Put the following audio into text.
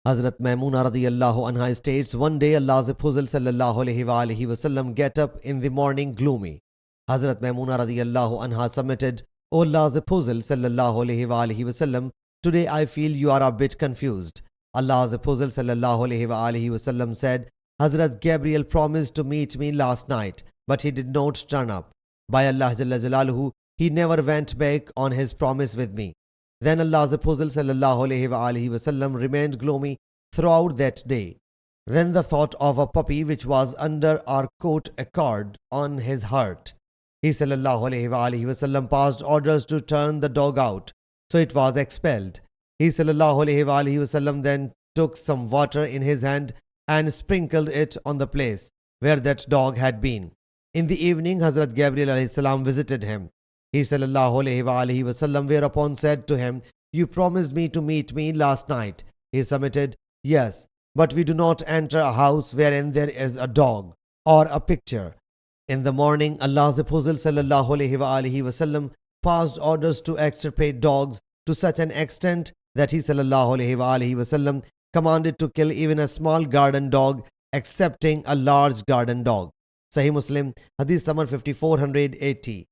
Hazrat Maimuna radiyallahu anha states, one day Allah's Apostle sallallahu alaihi wasallam get up in the morning gloomy. Hazrat Maimuna radiyallahu anha submitted, O Allah's Apostle sallallahu alaihi wasallam, today I feel you are a bit confused. Allah's Apostle sallallahu alaihi wasallam said, Hazrat Gabriel promised to meet me last night, but he did not turn up. By Allah Jalla Jalaluhu, he never went back on his promise with me. Then Allah's Apostle sallallahu alaihi wasallam remained gloomy throughout that day. Then the thought of a puppy which was under our coat occurred on his heart. He sallallahu alaihi wasallam passed orders to turn the dog out, so it was expelled. He sallallahu alaihi wasallam then took some water in his hand and sprinkled it on the place where that dog had been. In the evening, Hazrat Gabriel alayhi salam visited him. He sallallahu alaihi wasallam whereupon said to him, you promised me to meet me last night. He submitted, yes, but we do not enter a house wherein there is a dog or a picture. In the morning, Allah's Apostle sallallahu alaihi wasallam passed orders to extirpate dogs to such an extent that he sallallahu alaihi wasallam commanded to kill even a small garden dog, excepting a large garden dog. Sahih Muslim Hadees number 5480.